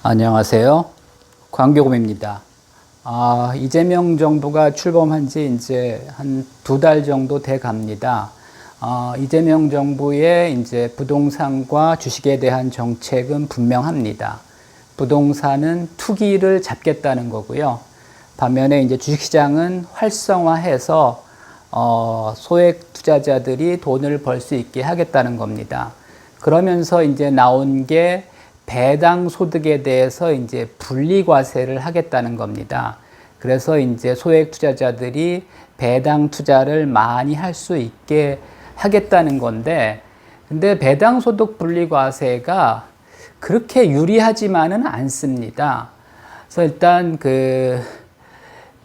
안녕하세요. 광교검입니다. 이재명 정부가 출범한 지 이제 한 2달 정도 돼 갑니다. 이재명 정부의 이제 부동산과 주식에 대한 정책은 분명합니다. 부동산은 투기를 잡겠다는 거고요. 반면에 이제 주식시장은 활성화해서 소액 투자자들이 돈을 벌 수 있게 하겠다는 겁니다. 그러면서 이제 나온 게 배당 소득에 대해서 이제 분리과세를 하겠다는 겁니다. 그래서 이제 소액 투자자들이 배당 투자를 많이 할 수 있게 하겠다는 건데, 근데 배당 소득 분리과세가 그렇게 유리하지만은 않습니다. 그래서 일단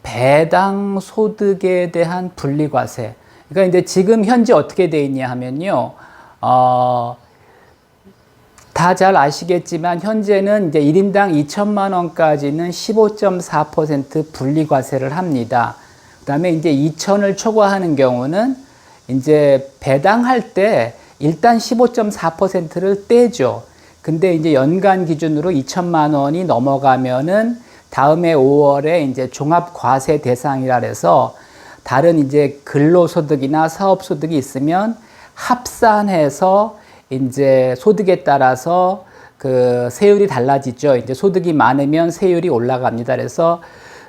배당 소득에 대한 분리과세. 그러니까 이제 지금 현재 어떻게 돼 있냐 하면요. 다 잘 아시겠지만 현재는 이제 1인당 2천만 원까지는 15.4% 분리과세를 합니다. 그다음에 이제 2천을 초과하는 경우는 이제 배당할 때 일단 15.4%를 떼죠. 근데 이제 연간 기준으로 2천만 원이 넘어가면은 다음해 5월에 이제 종합과세 대상이라 해서 다른 이제 근로소득이나 사업소득이 있으면 합산해서 이제 소득에 따라서 그 세율이 달라지죠. 이제 소득이 많으면 세율이 올라갑니다. 그래서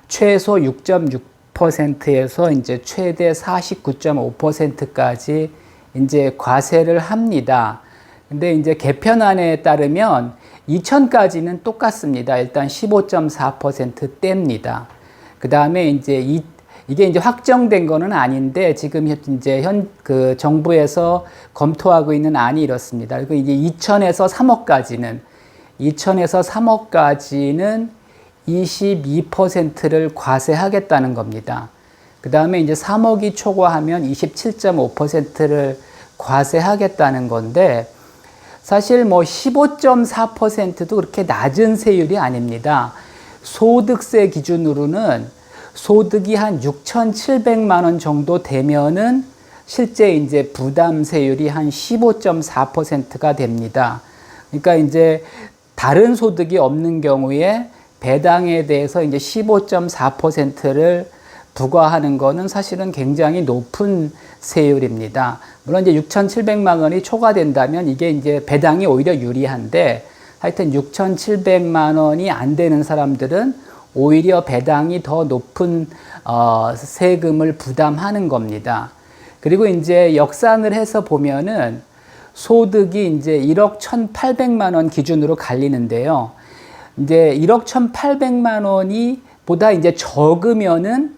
최소 6.6%에서 이제 최대 49.5%까지 이제 과세를 합니다. 근데 이제 개편안에 따르면 2천까지는 똑같습니다. 일단 15.4% 뗍니다. 그 다음에 이제 이게 이제 확정된 거는 아닌데 지금 이제 정부에서 검토하고 있는 안이 이렇습니다. 그리고 이제 2천에서 3억까지는 22%를 과세하겠다는 겁니다. 그 다음에 이제 3억이 초과하면 27.5%를 과세하겠다는 건데, 사실 뭐 15.4%도 그렇게 낮은 세율이 아닙니다. 소득세 기준으로는 소득이 한 6,700만 원 정도 되면은 실제 이제 부담세율이 한 15.4%가 됩니다. 그러니까 이제 다른 소득이 없는 경우에 배당에 대해서 이제 15.4%를 부과하는 거는 사실은 굉장히 높은 세율입니다. 물론 이제 6,700만 원이 초과된다면 이게 이제 배당이 오히려 유리한데, 하여튼 6,700만 원이 안 되는 사람들은 오히려 배당이 더 높은 세금을 부담하는 겁니다. 그리고 이제 역산을 해서 보면은 소득이 이제 1억 1,800만 원 기준으로 갈리는데요. 이제 1억 1,800만 원이 보다 이제 적으면은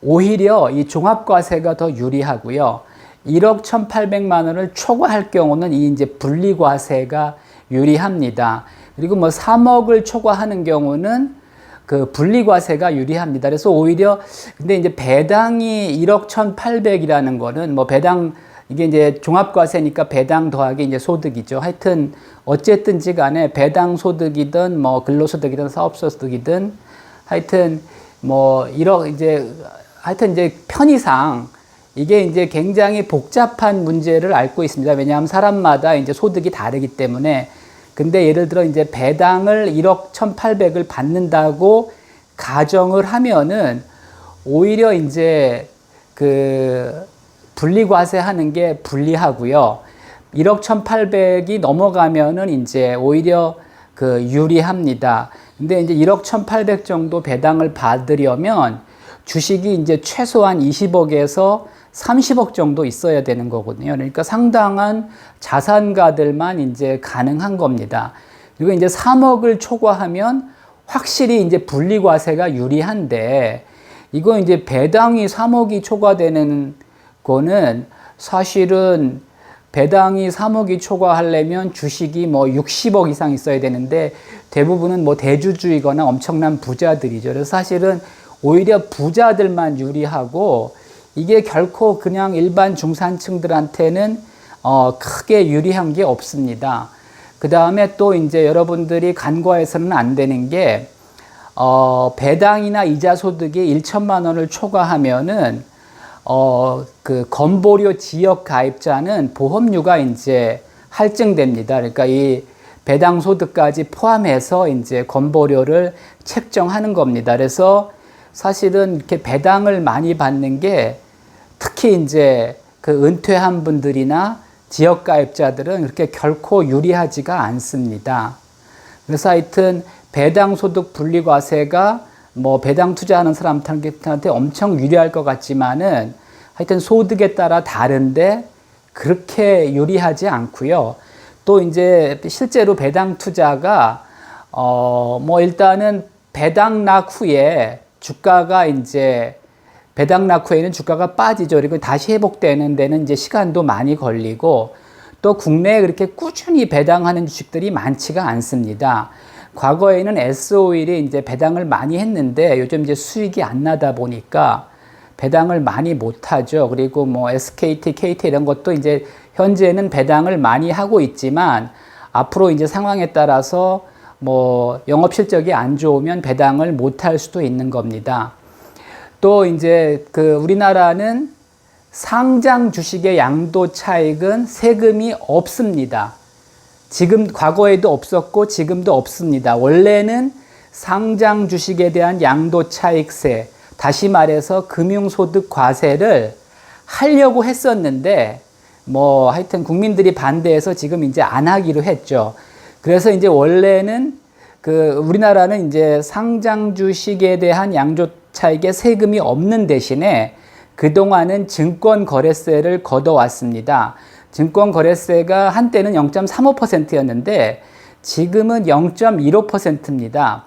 오히려 이 종합과세가 더 유리하고요. 1억 1,800만 원을 초과할 경우는 이 이제 분리과세가 유리합니다. 그리고 뭐 3억을 초과하는 경우는 그 분리과세가 유리합니다. 그래서 오히려 근데 이제 배당이 1억 1,800이라는 거는 뭐 배당 이게 이제 종합과세니까 배당 더하기 이제 소득이죠. 하여튼 어쨌든지 간에 배당 소득이든 뭐 근로소득이든 사업소득이든 하여튼 뭐 1억 하여튼 이제 편의상 이게 이제 굉장히 복잡한 문제를 앓고 있습니다. 왜냐하면 사람마다 이제 소득이 다르기 때문에. 근데 예를 들어 이제 배당을 1억 1,800을 받는다고 가정을 하면은 오히려 이제 그 분리과세 하는 게 불리하고요. 1억 1,800이 넘어가면은 이제 오히려 그 유리합니다. 근데 이제 1억 1,800 정도 배당을 받으려면 주식이 이제 최소한 20억에서 30억 정도 있어야 되는 거거든요. 그러니까 상당한 자산가들만 이제 가능한 겁니다. 그리고 이제 3억을 초과하면 확실히 이제 분리과세가 유리한데, 이거 이제 배당이 3억이 초과되는 거는 사실은 배당이 3억이 초과하려면 주식이 뭐 60억 이상 있어야 되는데 대부분은 뭐 대주주이거나 엄청난 부자들이죠. 그래서 사실은 오히려 부자들만 유리하고 이게 결코 그냥 일반 중산층들한테는 크게 유리한 게 없습니다. 그 다음에 또 이제 여러분들이 간과해서는 안 되는 게 배당이나 이자 소득이 1천만 원을 초과하면은 그 건보료 지역 가입자는 보험료가 이제 할증됩니다. 그러니까 이 배당 소득까지 포함해서 이제 건보료를 책정하는 겁니다. 그래서 사실은 이렇게 배당을 많이 받는 게 특히 이제 그 은퇴한 분들이나 지역가입자들은 그렇게 결코 유리하지가 않습니다. 그래서 하여튼 배당 소득 분리과세가 뭐 배당 투자하는 사람한테 엄청 유리할 것 같지만은 하여튼 소득에 따라 다른데 그렇게 유리하지 않고요. 또 이제 실제로 배당 투자가 뭐 일단은 배당락 후에 주가가 이제 배당락 후에는 주가가 빠지죠. 그리고 다시 회복되는 데는 이제 시간도 많이 걸리고 또 국내에 그렇게 꾸준히 배당하는 주식들이 많지가 않습니다. 과거에는 S-오일이 이제 배당을 많이 했는데 요즘 이제 수익이 안 나다 보니까 배당을 많이 못 하죠. 그리고 뭐 SKT, KT 이런 것도 이제 현재는 배당을 많이 하고 있지만 앞으로 이제 상황에 따라서 뭐 영업 실적이 안 좋으면 배당을 못 할 수도 있는 겁니다. 또 이제 그 우리나라는 상장 주식의 양도 차익은 세금이 없습니다. 지금 과거에도 없었고 지금도 없습니다. 원래는 상장 주식에 대한 양도 차익세, 다시 말해서 금융소득 과세를 하려고 했었는데 뭐 하여튼 국민들이 반대해서 지금 이제 안 하기로 했죠. 그래서 이제 원래는 그 우리나라는 이제 상장 주식에 대한 양도 차익에 세금이 없는 대신에 그동안은 증권거래세를 걷어왔습니다. 증권거래세가 한때는 0.35%였는데 지금은 0.15%입니다.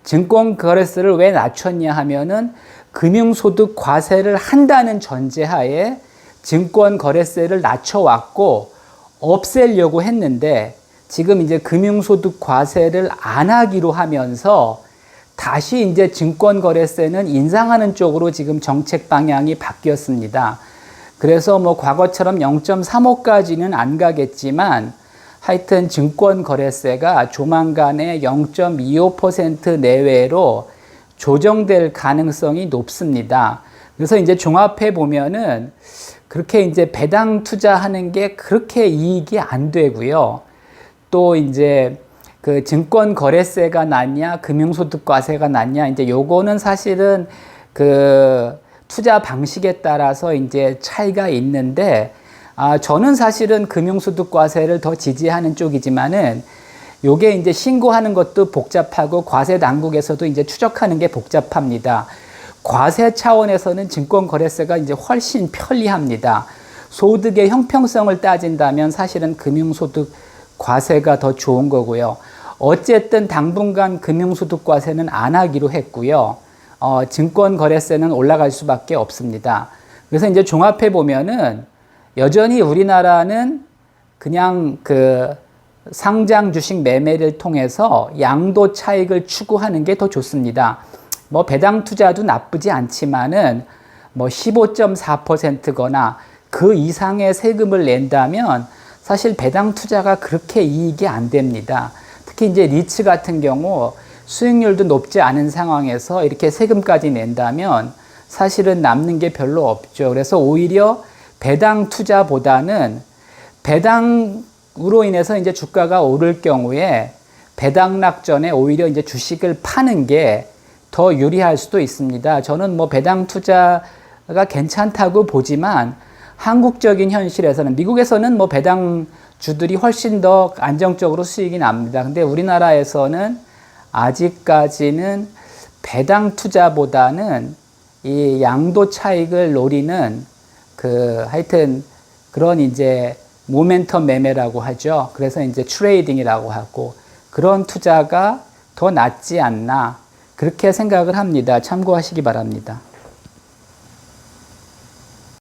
증권거래세를 왜 낮췄냐 하면은 금융소득 과세를 한다는 전제하에 증권거래세를 낮춰왔고 없애려고 했는데 지금 이제 금융소득 과세를 안 하기로 하면서 다시 이제 증권거래세는 인상하는 쪽으로 지금 정책 방향이 바뀌었습니다. 그래서 뭐 과거처럼 0.35까지는 안 가겠지만 하여튼 증권거래세가 조만간에 0.25% 내외로 조정될 가능성이 높습니다. 그래서 이제 종합해 보면은 그렇게 이제 배당 투자하는 게 그렇게 이익이 안 되고요. 또 이제 그 증권거래세가 낫냐, 금융소득과세가 낫냐, 이제 요거는 사실은 그 투자 방식에 따라서 이제 차이가 있는데, 저는 사실은 금융소득과세를 더 지지하는 쪽이지만은 요게 이제 신고하는 것도 복잡하고 과세 당국에서도 이제 추적하는 게 복잡합니다. 과세 차원에서는 증권거래세가 이제 훨씬 편리합니다. 소득의 형평성을 따진다면 사실은 금융소득 과세가 더 좋은 거고요. 어쨌든 당분간 금융소득과세는 안 하기로 했고요. 증권거래세는 올라갈 수밖에 없습니다. 그래서 이제 종합해 보면은 여전히 우리나라는 그냥 그 상장 주식 매매를 통해서 양도 차익을 추구하는 게 더 좋습니다. 뭐 배당 투자도 나쁘지 않지만은 뭐 15.4%거나 그 이상의 세금을 낸다면 사실 배당 투자가 그렇게 이익이 안 됩니다. 특히 이제 리츠 같은 경우 수익률도 높지 않은 상황에서 이렇게 세금까지 낸다면 사실은 남는 게 별로 없죠. 그래서 오히려 배당 투자보다는 배당으로 인해서 이제 주가가 오를 경우에 배당락 전에 오히려 이제 주식을 파는 게 더 유리할 수도 있습니다. 저는 뭐 배당 투자가 괜찮다고 보지만 한국적인 현실에서는 미국에서는 뭐 배당주들이 훨씬 더 안정적으로 수익이 납니다. 근데 우리나라에서는 아직까지는 배당 투자보다는 이 양도 차익을 노리는 하여튼 그런 이제 모멘텀 매매라고 하죠. 그래서 이제 트레이딩이라고 하고 그런 투자가 더 낫지 않나 그렇게 생각을 합니다. 참고하시기 바랍니다.